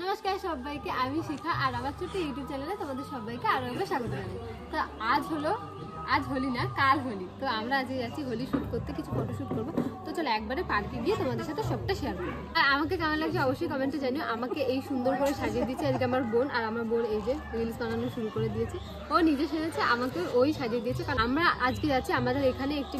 নমস্কার সবাইকে, আমি শিখা আর আমার ছোট্ট ইউটিউব চ্যানেলে তোমাদের সবাইকে আরো একবার স্বাগত জানাই। তো আজ হোলি না, কাল হোলি। তো আমরা আজকে যাচ্ছি হোলি শুট করতে, কিছু ফটো শুট করবো। তো চলো একবারে পার্কে গিয়ে তোমাদের সাথে সবটা শেয়ার করবো। আর আমাকে কেমন লাগছে অবশ্যই কমেন্টে জানিও। আমাকে এই সুন্দর করে সাজিয়ে দিচ্ছে আজকে আমার বোন, আর আমার বোন এই যে রিলস বানানো শুরু করে দিয়েছে। ও নিজে সেজেছে, আমাকে ওই সাজিয়ে দিয়েছে। কারণ আমরা আজকে যাচ্ছি আমাদের এখানে একটি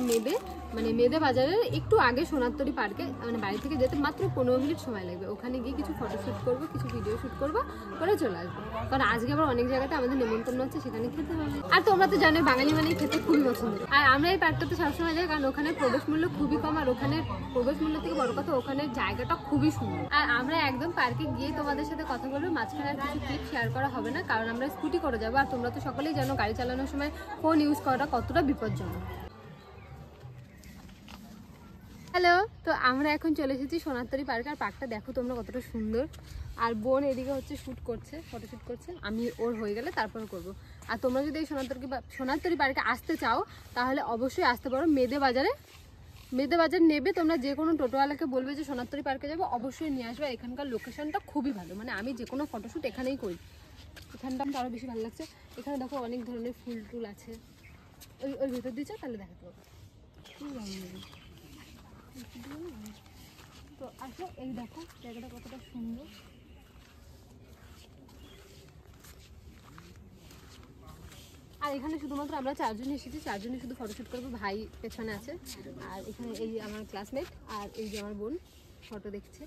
মেদে বাজারের একটু আগে সোনারতরী পার্কে, মানে বাড়ি থেকে যেতে মাত্র 15 মিনিট সময় লাগবে। ওখানে গিয়ে কিছু ফটো শ্যুট করবো, কিছু ভিডিও শ্যুট করবো, করে চলে আসবো। কারণ আজকে আবার অনেক জায়গাতে আমাদের নেমন্তন্ন হচ্ছে, সেখানে খেতে হবে। আর তোমরা তো জানো বাঙালি মানে খেতে খুবই পছন্দ। আর আমরা এই পার্কটাতে সবসময় যাই কারণ ওখানে প্রবেশ মূল্য খুবই কম, আর ওখানে প্রবেশ মূল্য থেকে বড় কথা ওখানে জায়গাটা খুবই সুন্দর। আর আমরা একদম পার্কে গিয়ে তোমাদের সাথে কথা বলবো, মাঝখানে আর কিছু ক্লিপ শেয়ার করা হবে না, কারণ আমরা স্কুটি করে যাবো। আর তোমরা তো সকলেই জানো গাড়ি চালানোর সময় ফোন ইউজ করাটা কতটা বিপজ্জনক। হ্যালো, তো আমরা এখন চলে এসেছি সোনারতরী পার্কে। আর পার্কটা দেখো তোমরা কতটা সুন্দর। আর বোন এদিকে হচ্ছে ফটো শ্যুট করছে। আমি ওর হয়ে গেলে তারপর করব। আর তোমরা যদি এই সোনারতরী পার্কে আসতে চাও তাহলে অবশ্যই আসতে পারো। মেদে বাজার নেবে তোমরা, যে কোনো টোটোওয়ালাকে বলবে যে সোনারতরী পার্কে যাবো, অবশ্যই নিয়ে আসবে। এখানকার লোকেশনটা খুবই ভালো, মানে আমি যে কোনো ফটোশ্যুট এখানেই করি। এখানটা আমার আরও বেশি ভালো লাগছে। এখানে দেখো অনেক ধরনের ফুল টুল আছে। ওই ভেতর দিয়েছে, তাহলে দেখাতে পারবো। তো আসো, এই দেখো জায়গাটা কতটা সুন্দর। আর এখানে শুধুমাত্র আমরা 4 জন এসেছি, 4 জনই শুধু ফটোশ্যুট করবো। ভাই পেছনে আছে, আর এখানে এই আমার ক্লাসমেট, আর এই যে আমার বোন ফটো দেখছে।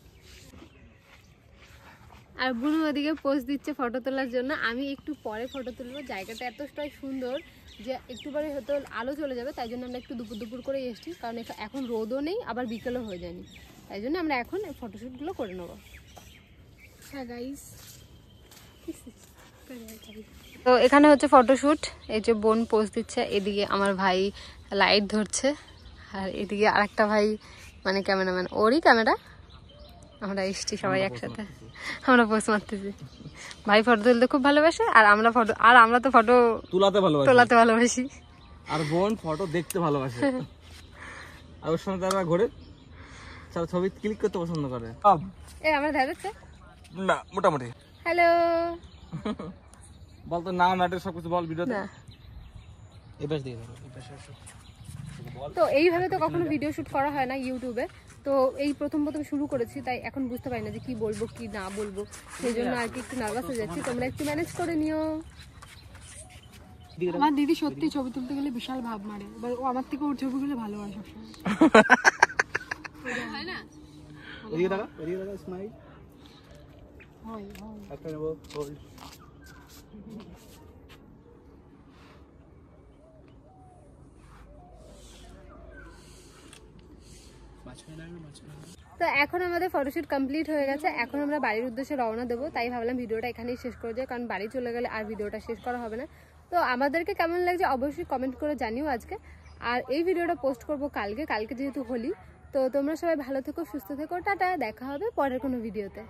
আর বুনু ওদিকে পোজ দিচ্ছে ফটো তোলার জন্য। আমি একটু পরে ফটো তুলবো। জায়গাটা এতটাই সুন্দর যে একটু পরে হয়তো আলো চলে যাবে, তাই জন্য আমরা একটু দুপুর করে এসেছি। কারণ এখন রোদও নেই, আবার বিকেলও হয়ে যায়নি, তাই জন্য আমরা এখন ফটোশ্যুটগুলো করে নেবো। হ্যাঁ গাইস, তো এখানে হচ্ছে ফটোশ্যুট। এই যে বোন পোজ দিচ্ছে, এদিকে আমার ভাই লাইট ধরছে, আর এদিকে আরেকটা ভাই মানে ক্যামেরাম্যান, ওরই ক্যামেরা। আমরা এসছি সবাই একসাথে, আমরা পোজ মারতেছি। ভাই ফটো তুলতে খুব ভালোবাসে, আর আমরা তো ফটো তোলাতে ভালোবাসি। আর বোন ফটো দেখতে ভালোবাসে, আর ওর সঙ্গে তারা ঘুরে ছবি ক্লিক করতে পছন্দ করে। আমরা দেখাচ্ছে না মোটামুটি। হ্যালো বল তো, নাম অ্যাড্রেস সবকিছু বল ভিডিওতে। এপাশ দিয়ে দাও, এপাশে আসো। তো এইভাবে তো কখনো ভিডিও শুট করা হয় না ইউটিউবে। তো এই প্রথম শুরু করেছি, তাই এখন বুঝতে পারি না যে কি বলবো কি না বলবো, সেই জন্য আর কি একটু নার্ভাস হয়ে যাচ্ছি। তোমরা একটু ম্যানেজ করে নিও। আমার দিদি সত্যি ছবি তুলতে গেলে বিশাল ভাব মারে, এবার ও আমার থেকে ওর ছবিগুলো ভালোবাসে হয় না? এদিকে টাকা স্মাইল হয় একটা নেবো হোল্ড। তো এখন আমাদের ফটোশুট কমপ্লিট হয়ে গেছে। এখন আমরা বাড়ির উদ্দেশ্যে রওনা দেবো, তাই ভাবলাম ভিডিওটা এখানেই শেষ করে যায়, কারণ বাড়ি চলে গেলে আর ভিডিওটা শেষ করা হবে না। তো আমাদেরকে কেমন লাগছে অবশ্যই কমেন্ট করে জানিও আজকে। আর এই ভিডিওটা পোস্ট করবো কালকে যেহেতু হোলি। তো তোমরা সবাই ভালো থেকো, সুস্থ থেকো, টাটা। দেখা হবে পরের কোনো ভিডিওতে।